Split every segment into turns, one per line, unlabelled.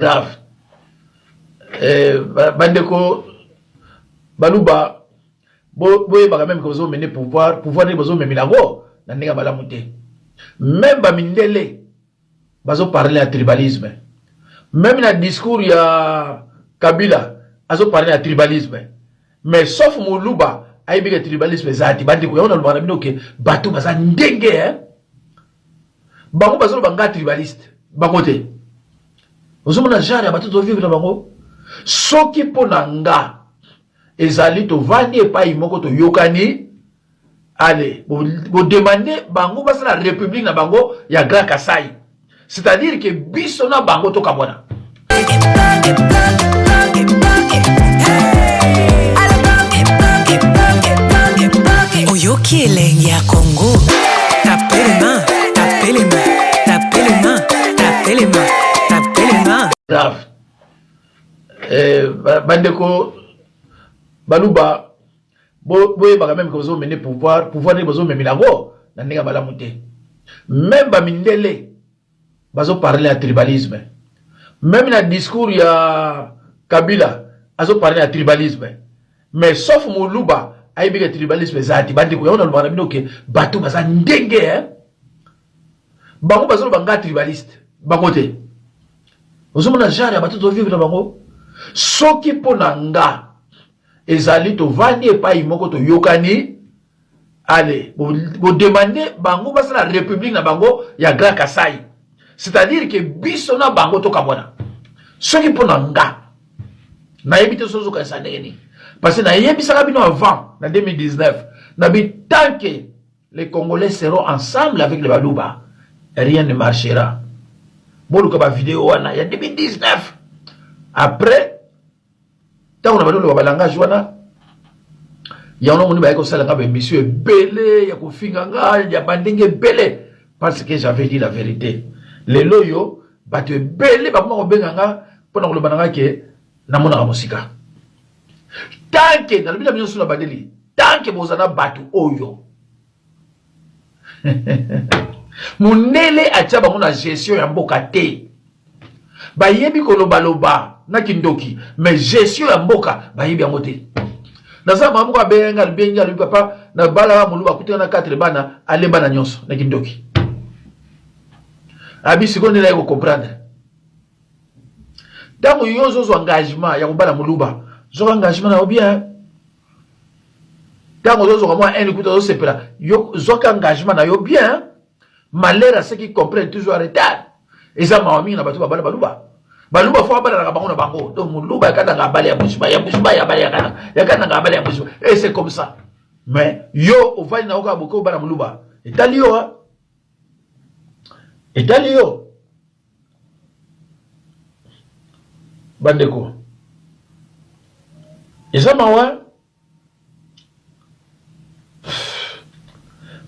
grave. Bandeko Baluba boye baka même que vous mener pouvoir de besoin même lago na ndenge balamuté. Même bamindele bazo parler à tribalisme. Même na discours ya Kabila azo parler à tribalisme. Mais sauf Moluba aibi que tribalisme zati bandeko yona lubana bino ke bato baza ndenge hein. Bango bazo banga tribaliste. Bangote. Vous avez un bateau de vivre là-bas. Ce qui pour nanga, ezali to vani et pas imoko to yokani. Allez, vous demandez bango parce la République na bango ya Grand Kassai. C'est-à-dire que bisona bango to kabona.
Oyoki elengi ya Congo. Tapez les mains, tapez les mains, tapez les mains, tapez les mains.
Grave. Bandeko Baluba boye baka même que vous mener pouvoir de besoin même lago na ndenge balamuté. Même bamindele bazo parler à tribalisme. Même na discours ya Kabila azo parler à tribalisme. Mais sauf Moluba aibi que tribalisme zati bandeko yona lubana bino ke bato baza ndenge hein. Bango bazo banga tribaliste. Bangote. Vous avez un genre bateau de vivre là-bas. Ce qui pour nanga, ezali to vani et pas imoko to yokani. Allez, vous demandez bango parce la République na bango ya Grand Kassai. C'est-à-dire que bisona bango to kabona. Ce qui pour nanga, na yebite sozo kansa neni. Parce que na yebisa bino avant, en 2019, na bi tant que les Congolais seront ensemble avec les Baluba, rien ne marchera. Bon, le vidéo, il y a 2019. Après, tant qu'on a le langage, il y a un moment où il y a monsieur belé, il y a Kofinganga, il y a bandingue belé. Parce que j'avais dit la vérité. Les loyaux, tu es belé, pour le bananga qui na mona musika. Tant que, dans le milieu de la bandeli, tant que vous avez battu oyo. Munele atia bango na gestion ya mboka te. Ba yebi koloba loba na kindoki, mais gestion ya mboka ba yebi yango te. Na za mamu ka benga lu papa na bala mulu ba kutana 4 bana ale bana nyonso na kindoki. Abi seconde la ko comprendre. Tango yozo zo engagement ya ko bala muluba, zo engagement na bien. Tango yozo ko moi un coup de sepela, yo zo engagement na yo bien. Malheur à ceux qui comprennent toujours en retard. Et ça m'a mis na batu babala baluba. Baluba faut abala na bango na bango. Donc muluba kana na bala ya bushiba ya bala ya kana. Ya kana na bala ya bushiba. Et c'est comme ça. Mais yo au va na oka boko bala muluba. Italio hein. Italio. Bandeko. Et ça m'a ouais.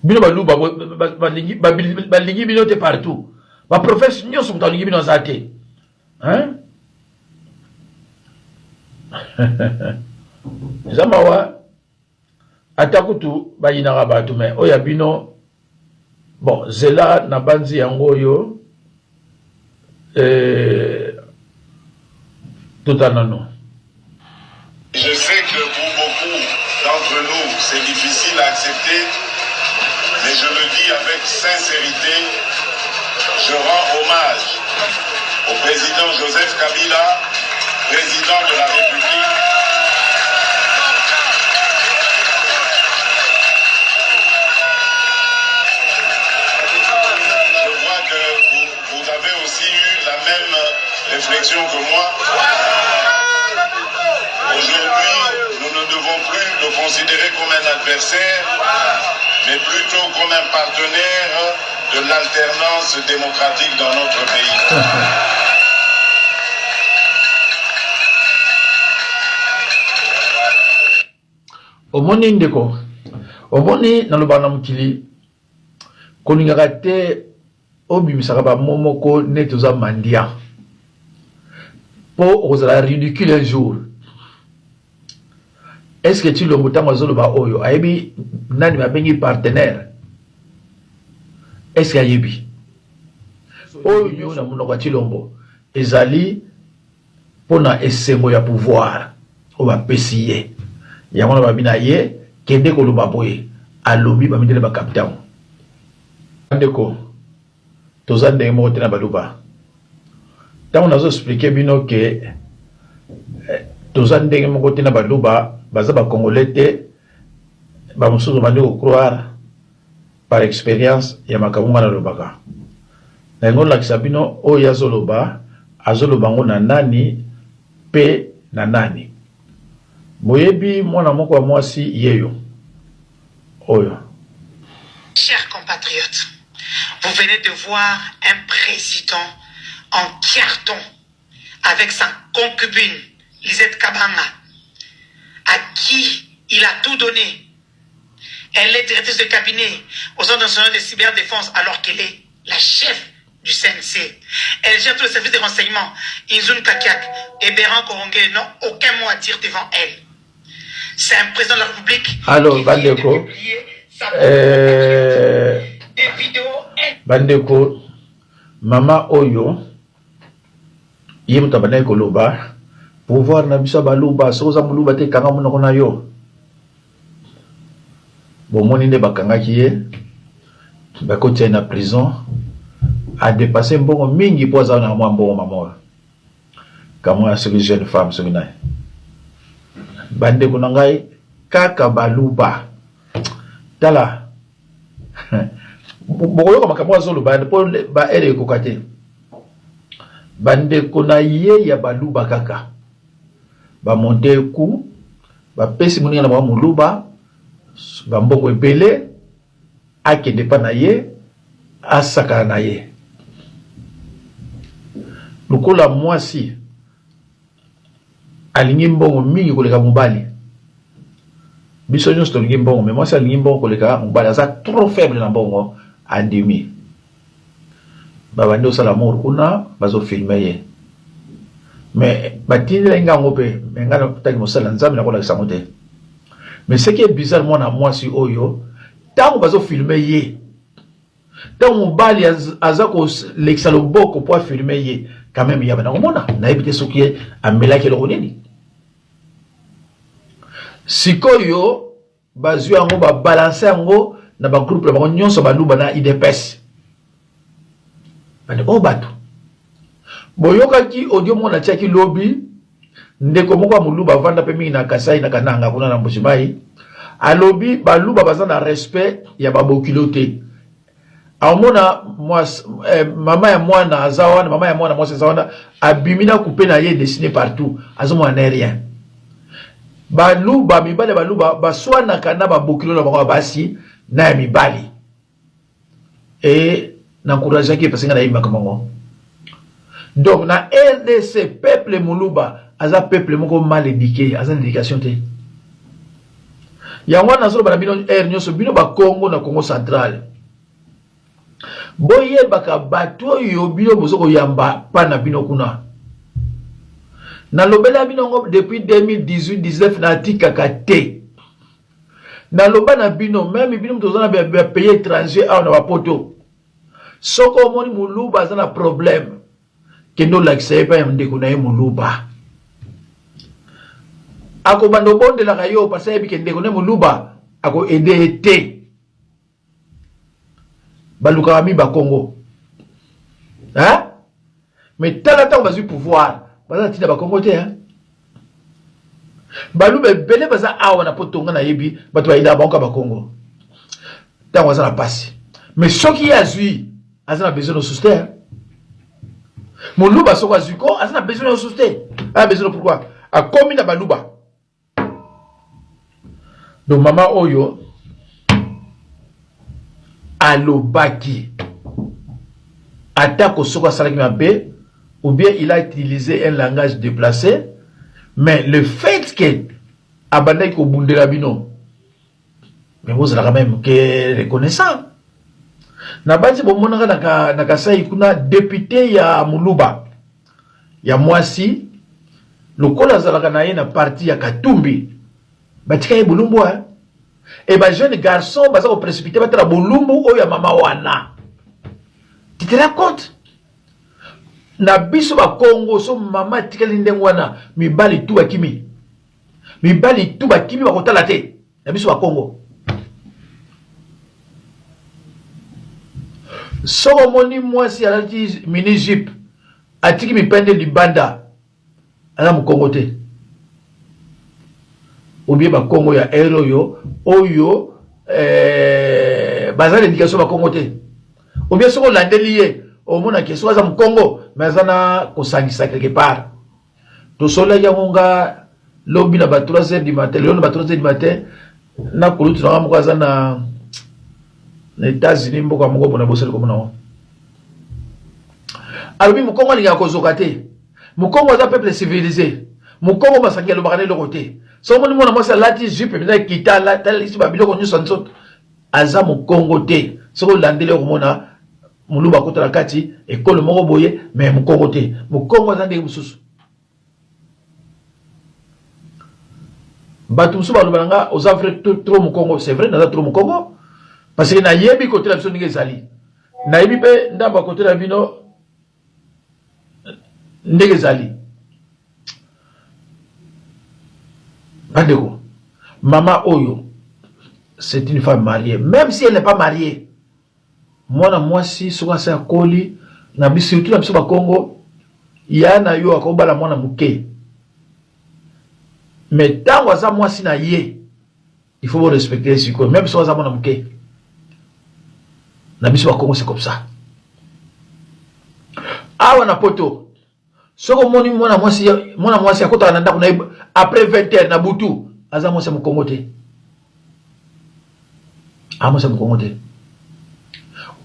Bino baluba balingi bino te partout. Ba professeur nyo sont balingi bino zate. Hein? Zamawa atakutu bayinaka batu mais oya bino bon zela na banzi yango yo tout anano.
Je sais que pour beaucoup d'entre nous c'est difficile à accepter. Mais je le dis avec sincérité, je rends hommage au président Joseph Kabila, président de la République. Je vois que vous avez aussi eu la même réflexion que moi. Aujourd'hui, nous ne devons plus le considérer comme un adversaire, mais plutôt comme un partenaire de l'alternance démocratique dans notre pays.
Omoni ndeko, omoni na lobana mukili, koningaka te obimisaka ba momoko netoza mandia. Po ozala ridicule un jour. Est-ce que tu le mutango zoloba oyo ayebi nani mabengi partenaire? Est-ce que ayebi oyo na munoko chilombo ezali pour na esengo ya pouvoir o ba pesiye ya mona ba bina ye kende ko luba boye alobi ba mitele ba capitaine ndeko tozande mo tena baluba tango nazo expliquer bino que tozande mo tena baluba baza ba congolais te ba mususu bande ko croire par expérience ya makambo na lobaka na ngo la kisabino o ya zoloba azoloba ngo na nani pe na nani moyebi mwana moko wa mwasi yeyo oyo.
Chers compatriotes, vous venez de voir un président en carton avec sa concubine Lisette Kabanga à qui il a tout donné. Elle est directrice de cabinet au Centre national de cyberdéfense alors qu'elle est la chef du CNC. Elle gère tous les services de renseignement. Inzun Kakiak et Béran Korongé n'ont aucun mot à dire devant elle. C'est un président de la République
Alors,
qui vient de
Bandeko,
publier sa des vidéos.
Bandeko, Mama Oyo, yem tabana koloba, pouvoir na bisa baluba, soza muluba te kanga muna kona yo. Bomoni ne bakanga kiye, bako tia na prison, a dépassé mbongo mingi po za na mwa mbongo mamola. Kamwa ce jeune femme ce minai. Bande ko ngai kaka baluba. Tala. Bokoyo kama kamwa zolo ba po ba ere ko kate. Bande ko na ye ya baluba kaka. Ba monter ku, ba pesi muninga na muluba. Ba mboko ebele akende pa na ye asaka na ye lukola mwasi alingi mbongo mingi koleka mobali biso nyonso tolingi mbongo mais mwasi alingi mbongo koleka mobali aza trop faible na mbongo andimi babandi osala mor kuna bazofilme ye mais batindela ngango mpe me ngana taki mosala nzambe nakolakisa ngo te. Mais ce qui est bizarre, moi, moi, si oyo, tant qu'on va filmer ye, tant qu'on bali azako l'exaloboko pour filmer ye, quand même, il y a un mona, n'a évité ce qui est à melake le ronini. Si koyo, bazu ango, ba balancer ango, na ba groupe, ba nyon so ba luba na idepes. Bani o batu. Boyoka ki audio mona chaki lobby. Ndeko moko muluba vanda pe mingi na Kasai na Kananga kuna na Mbujimayi alobi baluba baza na respect ya babokilote amona mama ya mwana azawana mama ya mwana mwasi azawana abimina couper na ye dessiné partout azomwa na rien baluba mibale baluba baswana kana babokilo na bango basi na mibali et na encourager ki parce que na yima kamango. Donc na RDC peuple muluba aza peuple moko mal éduqué, aza l'éducation te. Yango na solo bana bino nyoso bino ba Congo na Congo central. Boye baka bato yo bino bozoko yamba pa na bino kuna. Na lobela bino ngo depuis 2018-19 na tika kate. Na loba na bino même bino mtozana ba pays étranger a na ba poto. Soko moni muluba aza na problème. Kendo lakisa pa ndeko na ye muluba. Ako bando bonde la kayo parce que bikende ko ne muluba ako edete baluka mi ba Congo hein mais talata on va sur pouvoir baza tina ba Congo te hein balube bele baza awa na potonga na yebi bato ba ida ba ba Congo tango za na passe mais soki azui azana besoin de soutenir muluba soko azuko azana besoin de soutenir a besoin pourquoi a komi na baluba. Donc maman Oyo alobaki attaque au soko salaki mabe ou bien il a utilisé un langage déplacé mais le fait que abandaki ko bundela bino mais vous avez quand même que reconnaissant na basi bomona na Kasai kuna député ya Muluba ya mwasi lokola zalaka na ye na parti ya Katumbi batika ye bulumbu hein et ba jeune garçon baza ko précipiter batela bulumbu oyo ya mama wana tu te rends compte na biso ba Congo so mama tikali ndengwana mibali tu bakimi bakotala te na biso ba Congo soko moni mwasi alati mini jeep atiki mipende libanda ala mukongo te obie ba Congo ya ero yo oyo bazali éducation ba Congo te obie soko landeli ye omona ke so aza mukongo mais azana kosangisa quelque part to sola yangonga lobi na ba 3h du matin le ba 3h du matin na kulutu na moko azana na États-Unis mboka moko bona boseli ko mona alobi mukongo linga kozoka te mukongo aza peuple civilisé mukongo masangi lo bakane lo côté so moni mona mwasa lati jupe na kita la talisi ba biloko nyuso nzoto aza mukongo te soko landele ko mona muluba kotala kati ekolo moko boye mais mukongo te mukongo aza ndenge mususu batu mususu balobanga aux Afrique trop mukongo c'est vrai naza trop mukongo parce que na yebi côté la biso ndenge ezali na yebi pe ndamba côté la bino ndenge ezali bandeko maman oyo c'est une femme mariée même si elle n'est pas mariée mwana mwasi soka sa koli na biso surtout na biso ba Congo yana yo akobala mwana muke mais tango aza mwasi na ye il faut respecter ce que même si aza mwana muke na biso ba Congo c'est comme ça awa na poto soko moni mwana mwasi akota na ndako na après 20h na butu aza mwasi mu Congo te mwasi mu Congo te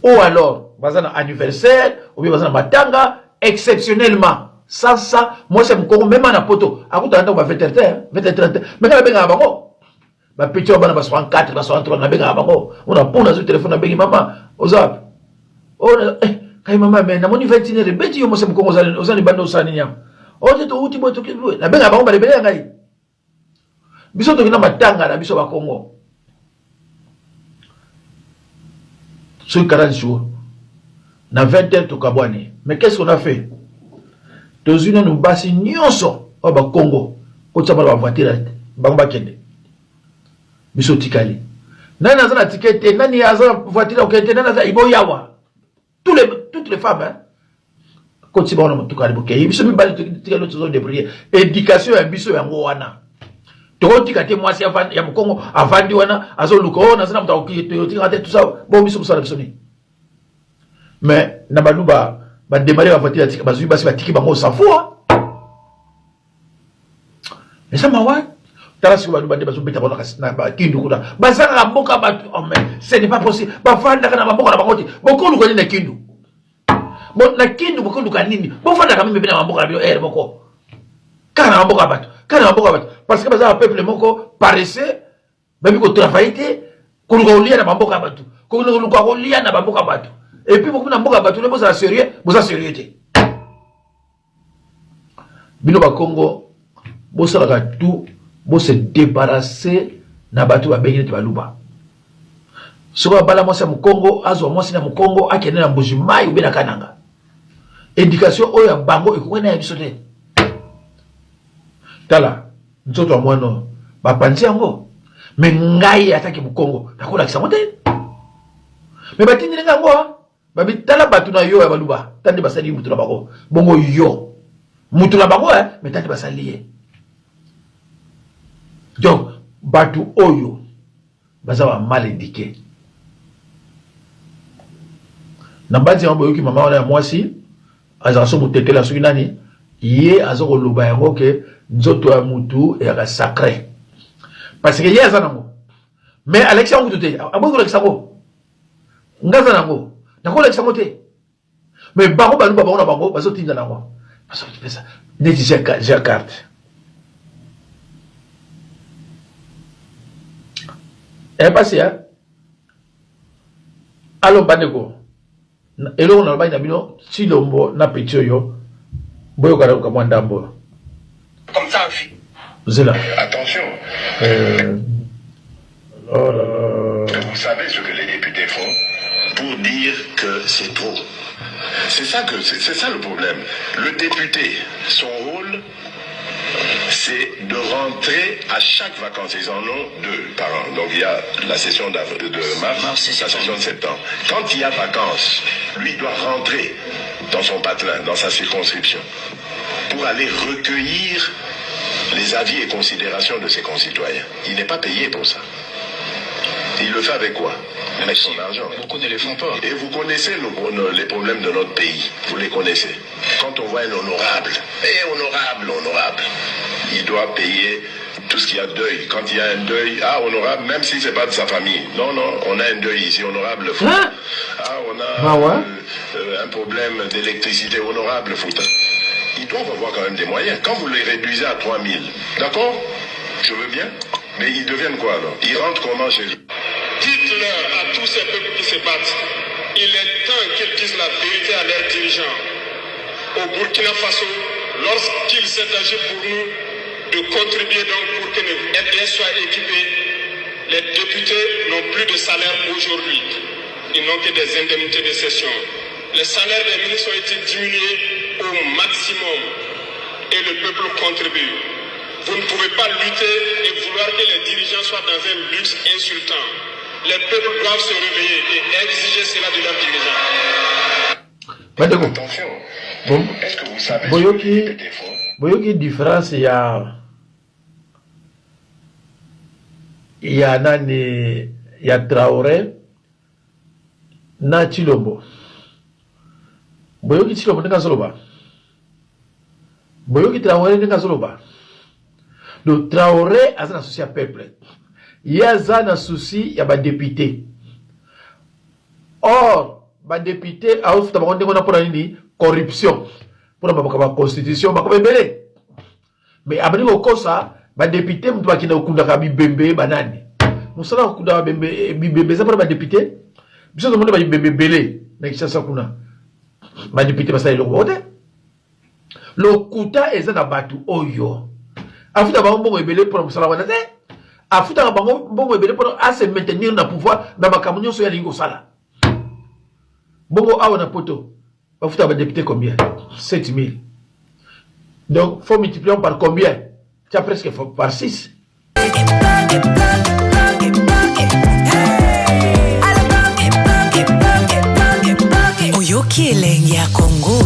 ou alors bazana anniversaire ou bien bazana matanga exceptionnellement ça moi c'est mon Congo même na poto akuta ndako ba 20h 20h30 mais kana benga bango ba petit bana ba 64 ba 63 na benga bango on pona sur téléphone na bengi mama ozap on kai mama mais na moni 21h beti yo moi c'est mon Congo ozali bando osani nya ote to uti boto kibu na benga bango ba lebele ngai biso to kina matanga na biso ba Congo sur 40 jours, na 20h to kabwane. Mais qu'est-ce qu'on a fait? Tozuna nous basi nyonso au ba Congo, ko tsama ba voiture bangba kende. Biso tikali. Nani azana tikete, nani azana voiture okete, nani azana iboyawa. Toutes les femmes hein. Ko tsiba ona mutukali boke. Biso mi bali tikalo tzo débrouiller. Éducation ya biso ya ngwana. Toti kate mwasi ya Congo avandi wana azoluka na zina mutaoki toti kate tout ça bon biso musala bisoni mais na baluba ba démarrer ba voiture tika bazui basi batiki bango safua mais ça mawa tala si baluba de bazo beta bona na ba kindu kuna bazanga mboka batu oh mais ce n'est pas possible ba fanda kana mboka na bangoti bokolu ko na kindu bon na kindu bokolu ka nini bo fanda kama mebe na mboka na bio boko kana mboka batu parce que baza peuple moko paresseux babi ko travailler ko luka na bamboka batu ko luka na bamboka batu et puis beaucoup na mboka batu le boza sérieux te bino ba Congo bo sala tout bo se débarrasser na batu ba bengi te baluba soba bala mwasi mu Congo azo mwasi na mu Congo akene na mbujimai ubena kananga éducation oya bango ekwena ya biso te tala nzoto wa mwano bapanzi yango me ngai ataki mukongo nakola kisa mote me batindi ngo babitala batu na yo ya baluba tande basali mutu na bako bongo yo mutu na bako me tande basali ye donc batu oyo bazawa mal éduqué na badi yango yoki mama wana ya mwasi azaso mutekela soki nani ye azoko loba yango ke nzoto ya mutu ya sacré parce que ye azanango mais Alexia ngutu te aboyi ko lekisako ngaza nango nakolo lekisako te mais bango baluba bango na bango bazotinda nango parce que ça neti j'ai carte passé hein alo bandeko eloko na bayi na bino silombo na petit yo boyo kala ko mwandambo
comme ça vie.
Zela.
Attention.
Oh là là.
Vous savez ce que les députés font pour dire que c'est trop. C'est ça le problème. Le député, son rôle, c'est de rentrer à chaque vacances. Ils en ont 2 par an. Donc il y a la session de mars, la session de septembre. Quand il y a vacances, lui doit rentrer dans son patelin, dans sa circonscription, pour aller recueillir les avis et considérations de ses concitoyens. Il n'est pas payé pour ça. Il le fait avec quoi? Avec son argent.
Beaucoup ne le font pas.
Et vous connaissez les problèmes de notre pays. Vous les connaissez. Quand on voit un honorable, honorable, il doit payer tout ce qu'il y a de deuil. Quand il y a un deuil, honorable, même si c'est pas de sa famille. Non, on a un deuil ici, honorable foot. On a un problème d'électricité, honorable foot. Ils doivent avoir quand même des moyens. Quand vous les réduisez à 3 000, d'accord? Je veux bien. Mais ils deviennent quoi alors? Ils rentrent comment chez eux?
Dites-leur à tous ces peuples qui se battent, il est temps qu'ils disent la vérité à leurs dirigeants. Au Burkina Faso, lorsqu'il s'est agi pour nous de contribuer donc pour que nos RDS soient équipés, les députés n'ont plus de salaire aujourd'hui. Ils n'ont que des indemnités de session. Les salaires des ministres ont été diminués au maximum et le peuple contribue. Vous ne pouvez pas lutter et vouloir que les dirigeants soient dans un luxe insultant. Les peuples doivent se réveiller et exiger cela de leurs dirigeants.
Attention.
Bon.
Est-ce que vous savez
Boyoki différence il y a Traoré na Chilombo. Boyoki Chilombo ndinga zoloba. Boyoki Traoré ndinga zoloba. Le Traoré a un souci à peuple. Il y a un souci à ba député. Or, ba député a offert d'abord pour la corruption. Pour la constitution, ba belé. Mais après au kosa, ba député mtu akina ukunda ka bibembe banani. Musala ukunda bibembe za pour ba député. Biso to monde ba bibembe belé na kishasa kuna. Ba député basa ile kote. Lokuta eza na batu oyo. Afuta ba mbongo ebele pour musala wana te. Afuta ba mbongo ebele pour à se maintenir na pouvoir na makamunyo so ya lingo sala. Bongo awa na poto. Afuta ba député combien? 7 000. Donc faut multiplier par combien? Tu as presque par 6.
Oyoki elenge ya Congo.